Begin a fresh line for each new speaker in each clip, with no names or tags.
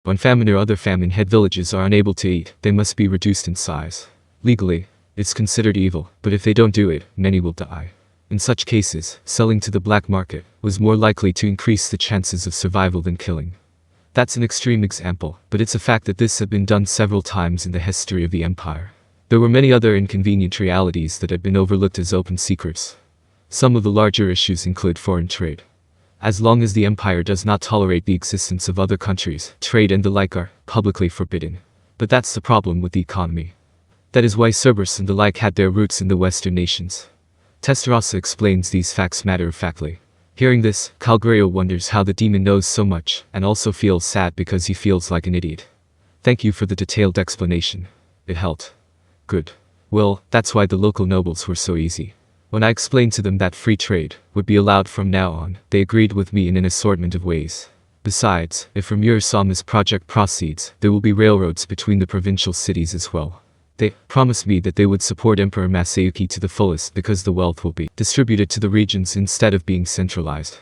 When famine or other famine-hit villages are unable to eat, they must be reduced in size. Legally, it's considered evil, but if they don't do it, many will die. In such cases, selling to the black market was more likely to increase the chances of survival than killing. That's an extreme example, but it's a fact that this had been done several times in the history of the empire. There were many other inconvenient realities that had been overlooked as open secrets. Some of the larger issues include foreign trade. As long as the empire does not tolerate the existence of other countries, trade and the like are publicly forbidden. But that's the problem with the economy. That is why Cerberus and the like had their roots in the Western nations. Tensura explains these facts matter-of-factly. Hearing this, Calgurio wonders how the demon knows so much, and also feels sad because he feels like an idiot. Thank you for the detailed explanation. It helped. Good. Well, that's why the local nobles were so easy. When I explained to them that free trade would be allowed from now on, they agreed with me in an assortment of ways. Besides, if Rimuru-sama's project proceeds, there will be railroads between the provincial cities as well. They promised me that they would support Emperor Masayuki to the fullest because the wealth will be distributed to the regions instead of being centralized.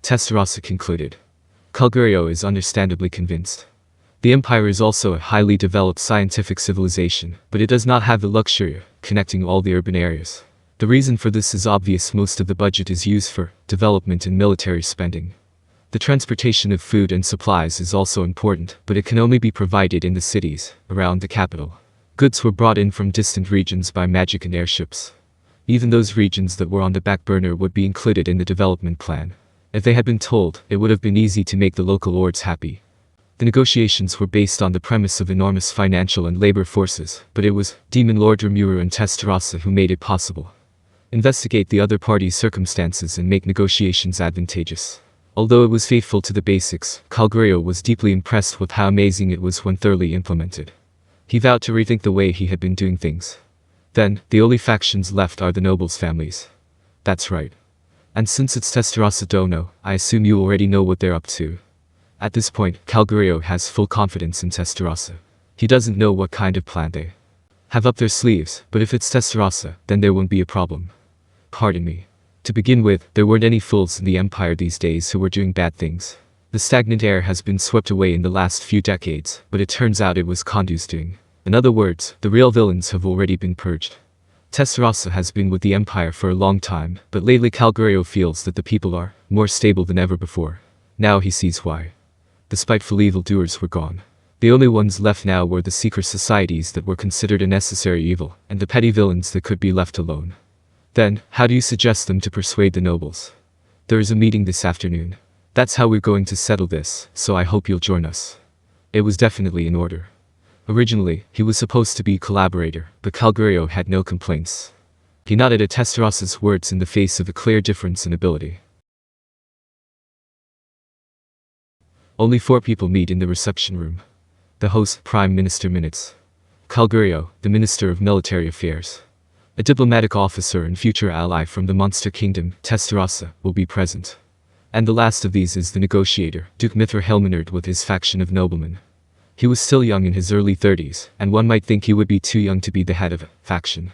Tensura concluded. Calgurio is understandably convinced. The empire is also a highly developed scientific civilization, but it does not have the luxury of connecting all the urban areas. The reason for this is obvious: most of the budget is used for development and military spending. The transportation of food and supplies is also important, but it can only be provided in the cities around the capital. Goods were brought in from distant regions by magic and airships. Even those regions that were on the back burner would be included in the development plan. If they had been told, it would have been easy to make the local lords happy. The negotiations were based on the premise of enormous financial and labor forces, but it was Demon Lord Rimuru and Tensura who made it possible. Investigate the other party's circumstances and make negotiations advantageous. Although it was faithful to the basics, Calgurio was deeply impressed with how amazing it was when thoroughly implemented. He vowed to rethink the way he had been doing things. Then, the only factions left are the nobles' families. That's right. And since it's Tensura Dono, I assume you already know what they're up to. At this point, Calgurio has full confidence in Tensura. He doesn't know what kind of plan they have up their sleeves, but if it's Tensura, then there won't be a problem. Pardon me. To begin with, there weren't any fools in the empire these days who were doing bad things. The stagnant air has been swept away in the last few decades, but it turns out it was Kondu's doing. In other words, the real villains have already been purged. Tensura has been with the empire for a long time, but lately Calgurio feels that the people are more stable than ever before. Now he sees why. The spiteful evildoers were gone. The only ones left now were the secret societies that were considered a necessary evil, and the petty villains that could be left alone. Then, how do you suggest them to persuade the nobles? There is a meeting this afternoon. That's how we're going to settle this, so I hope you'll join us. It was definitely in order. Originally, he was supposed to be a collaborator, but Calgurio had no complaints. He nodded at Tensura's words in the face of a clear difference in ability. Only 4 people meet in the reception room. The host, Prime Minister Minutes. Calgurio, the Minister of Military Affairs. A diplomatic officer and future ally from the Monster Kingdom, Tensura, will be present. And the last of these is the negotiator, Duke Mithra with his faction of noblemen. He was still young in his early 30s, and one might think he would be too young to be the head of a faction.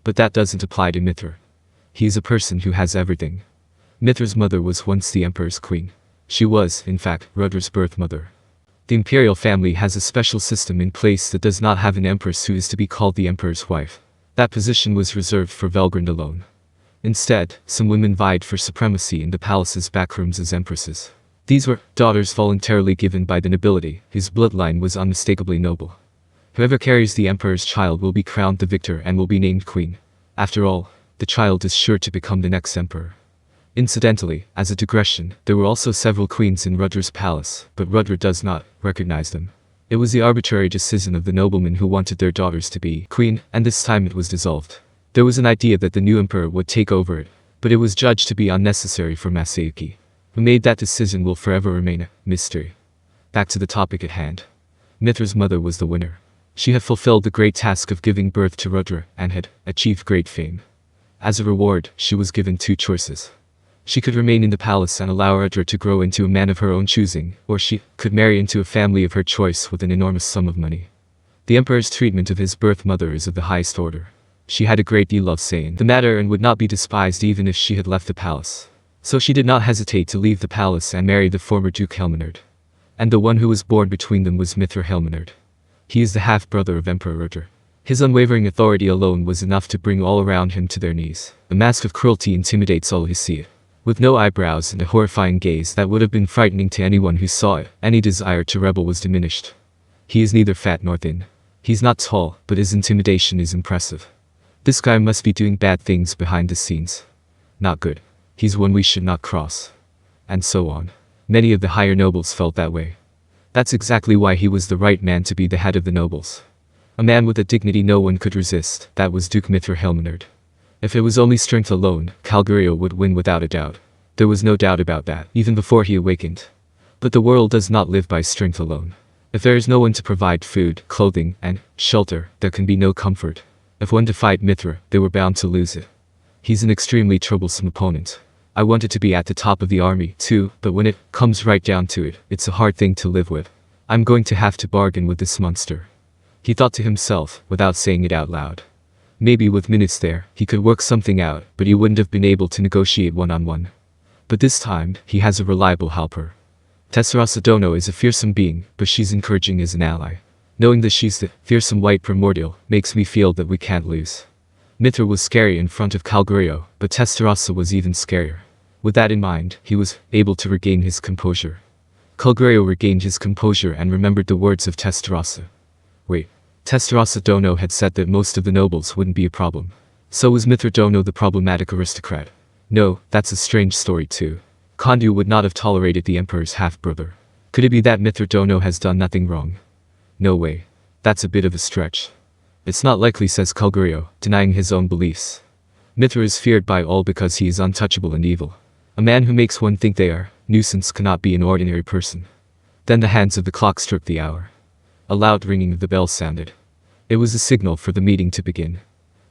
But that doesn't apply to Mithra. He is a person who has everything. Mithra's mother was once the Emperor's queen. She was, in fact, Rudra's birth mother. The imperial family has a special system in place that does not have an empress who is to be called the Emperor's wife. That position was reserved for Velgrynd alone. Instead, some women vied for supremacy in the palace's backrooms as empresses. These were daughters voluntarily given by the nobility, whose bloodline was unmistakably noble. Whoever carries the Emperor's child will be crowned the victor and will be named queen. After all, the child is sure to become the next emperor. Incidentally, as a digression, there were also several queens in Rudra's palace, but Rudra does not recognize them. It was the arbitrary decision of the noblemen who wanted their daughters to be queen, and this time it was dissolved. There was an idea that the new emperor would take over it, but it was judged to be unnecessary for Masayuki. Who made that decision will forever remain a mystery. Back to the topic at hand. Mithra's mother was the winner. She had fulfilled the great task of giving birth to Rudra, and had achieved great fame. As a reward, she was given 2 choices. She could remain in the palace and allow Rudra to grow into a man of her own choosing, or she could marry into a family of her choice with an enormous sum of money. The emperor's treatment of his birth mother is of the highest order. She had a great deal of say in the matter and would not be despised even if she had left the palace. So she did not hesitate to leave the palace and marry the former Duke Mjöllmile. and the one who was born between them was Mithra Helminard. He is the half-brother of Emperor Urter. His unwavering authority alone was enough to bring all around him to their knees. The mask of cruelty intimidates all who see it. With no eyebrows and a horrifying gaze that would have been frightening to anyone who saw it, any desire to rebel was diminished. He is neither fat nor thin. He's not tall, but his intimidation is impressive. This guy must be doing bad things behind the scenes. Not good. He's one we should not cross. And so on. Many of the higher nobles felt that way. That's exactly why he was the right man to be the head of the nobles. A man with a dignity no one could resist, that was Duke Mithra Helminard. If it was only strength alone, Calgurio would win without a doubt. There was no doubt about that, even before he awakened. But the world does not live by strength alone. If there is no one to provide food, clothing, and shelter, there can be no comfort. If one defied Mithra, they were bound to lose it. He's an extremely troublesome opponent. I wanted to be at the top of the army, too, but when it comes right down to it, it's a hard thing to live with. I'm going to have to bargain with this monster. He thought to himself, without saying it out loud. Maybe with minutes there, he could work something out, but he wouldn't have been able to negotiate one-on-one. But this time, he has a reliable helper. Tensura Dono is a fearsome being, but she's encouraging as an ally. Knowing that she's the fearsome white primordial makes me feel that we can't lose. Mithra was scary in front of Calgurio, but Tensura was even scarier. With that in mind, he was able to regain his composure. Calgurio regained his composure and remembered the words of Tensura. Wait. Tensura Dono had said that most of the nobles wouldn't be a problem. So was Mithra Dono the problematic aristocrat? No, that's a strange story too. Kondu would not have tolerated the emperor's half-brother. Could it be that Mithra Dono has done nothing wrong? No way. That's a bit of a stretch. It's not likely, says Calgurio, denying his own beliefs. Mithra is feared by all because he is untouchable and evil. A man who makes one think they are nuisance cannot be an ordinary person. Then the hands of the clock struck the hour. A loud ringing of the bell sounded. It was a signal for the meeting to begin.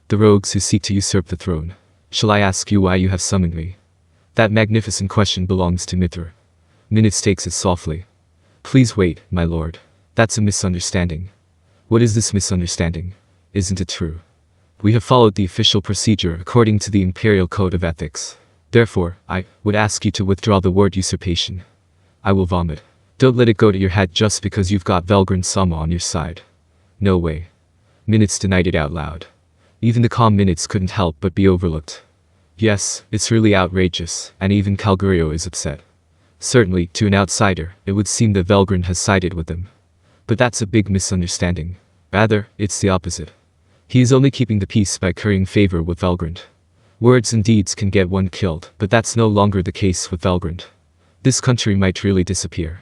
The rogues who seek to usurp the throne. Shall I ask you why you have summoned me? That magnificent question belongs to Mithra. Minutes takes it softly. Please wait, my lord. That's a misunderstanding. What is this misunderstanding? Isn't it true? We have followed the official procedure according to the imperial code of ethics. Therefore, I would ask you to withdraw the word usurpation. I will vomit. Don't let it go to your head just because you've got Velgrynd Sama on your side. No way. Minutes denied it out loud. Even the calm Minutes couldn't help but be overlooked. Yes, it's really outrageous, and even Calgurio is upset. Certainly, to an outsider, it would seem that Velgrynd has sided with them. But that's a big misunderstanding. Rather, it's the opposite. He is only keeping the peace by currying favor with Velgrynd. Words and deeds can get one killed, but that's no longer the case with Velgrynd. This country might really disappear.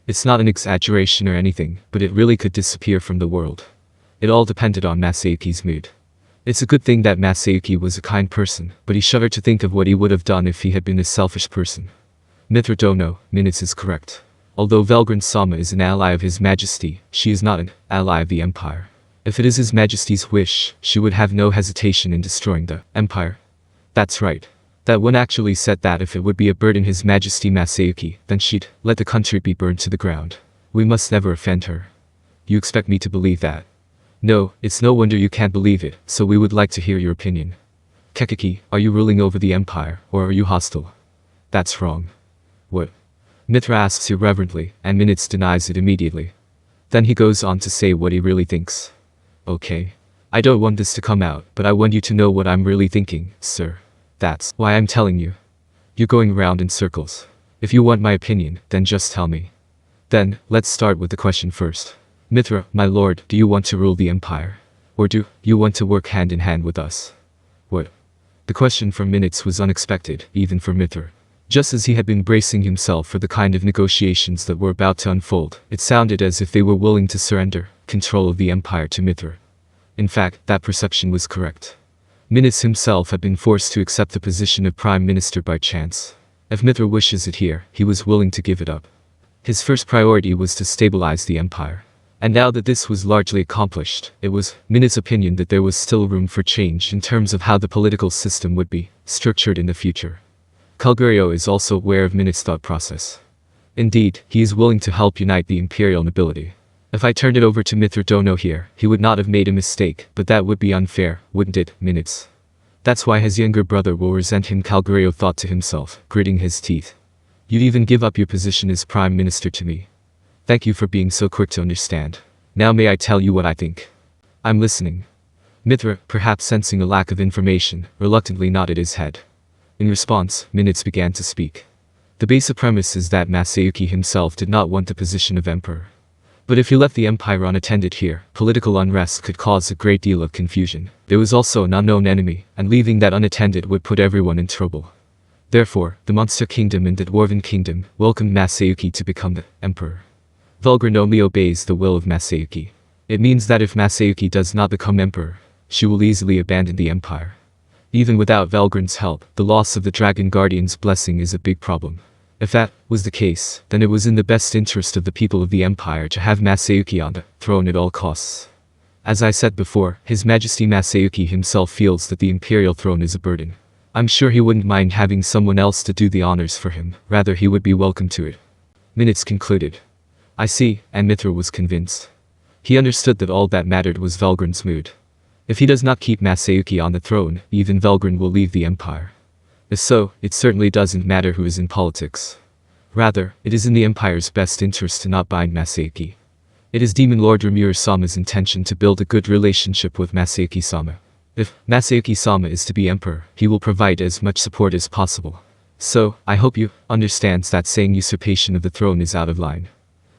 It's not an exaggeration or anything, but it really could disappear from the world. It all depended on Masayuki's mood. It's a good thing that Masayuki was a kind person, but he shuddered to think of what he would have done if he had been a selfish person. Mithra Dono, Minutes is correct. Although Velgrynd Sama is an ally of His Majesty, she is not an ally of the Empire. If it is His Majesty's wish, she would have no hesitation in destroying the Empire. That's right. That one actually said that if it would be a burden His Majesty Masayuki, then she'd let the country be burned to the ground. We must never offend her. You expect me to believe that? No, it's no wonder you can't believe it, so we would like to hear your opinion. Kekiki, are you ruling over the Empire, or are you hostile? That's wrong. What? Mithra asks irreverently, and Minutes denies it immediately. Then he goes on to say what he really thinks. Okay. I don't want this to come out, but I want you to know what I'm really thinking, sir. That's why I'm telling you. You're going round in circles. If you want my opinion, then just tell me. Then, let's start with the question first. Mithra, my lord, do you want to rule the Empire? Or do you want to work hand in hand with us? What? The question from Minutes was unexpected, even for Mithra. Just as he had been bracing himself for the kind of negotiations that were about to unfold, it sounded as if they were willing to surrender control of the Empire to Mithra. In fact, that perception was correct. Minutes himself had been forced to accept the position of Prime Minister by chance. If Mithra wishes it here, he was willing to give it up. His first priority was to stabilize the Empire. And now that this was largely accomplished, it was Minutes' opinion that there was still room for change in terms of how the political system would be structured in the future. Calgurio is also aware of Minutes' thought process. Indeed, he is willing to help unite the imperial nobility. If I turned it over to Mithra Dono here, he would not have made a mistake, but that would be unfair, wouldn't it, Minutes? That's why his younger brother will resent him, Calgurio thought to himself, gritting his teeth. You'd even give up your position as Prime Minister to me. Thank you for being so quick to understand. Now may I tell you what I think? I'm listening. Mithra, perhaps sensing a lack of information, reluctantly nodded his head. In response, minutes began to speak. The basic premise is that Masayuki himself did not want the position of emperor. But if he left the empire unattended here, political unrest could cause a great deal of confusion. There was also an unknown enemy, and leaving that unattended would put everyone in trouble. Therefore, the Monster Kingdom and the Dwarven Kingdom welcomed Masayuki to become the emperor. Velgrynd only obeys the will of Masayuki. It means that if Masayuki does not become emperor, she will easily abandon the empire. Even without Velgrynd's help, the loss of the Dragon Guardian's blessing is a big problem. If that was the case, then it was in the best interest of the people of the empire to have Masayuki on the throne at all costs. As I said before, His Majesty Masayuki himself feels that the imperial throne is a burden. I'm sure he wouldn't mind having someone else to do the honors for him, rather he would be welcome to it. Minutes concluded. I see, and Mithra was convinced. He understood that all that mattered was Velgrynd's mood. If he does not keep Masayuki on the throne, even Velgrynd will leave the empire. If so, it certainly doesn't matter who is in politics. Rather, it is in the empire's best interest to not bind Masayuki. It is Demon Lord Rimuru-sama's intention to build a good relationship with Masayuki-sama. If Masayuki-sama is to be emperor, he will provide as much support as possible. So, I hope you understands that saying usurpation of the throne is out of line.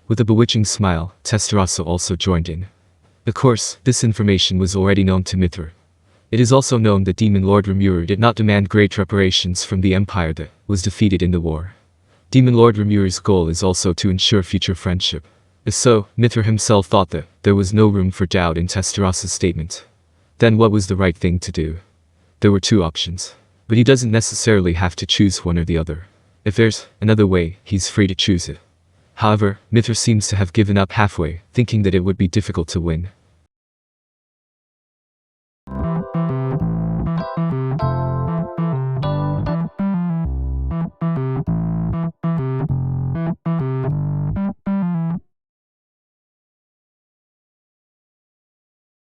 With a bewitching smile, Tensura also joined in. Of course, this information was already known to Mithra. It is also known that Demon Lord Rimuru did not demand great reparations from the empire that was defeated in the war. Demon Lord Rimuru's goal is also to ensure future friendship. If so, Mithra himself thought that there was no room for doubt in Tensura's statement. Then what was the right thing to do? There were two options. But he doesn't necessarily have to choose one or the other. If there's another way, he's free to choose it. However, Mithra seems to have given up halfway, thinking that it would be difficult to win.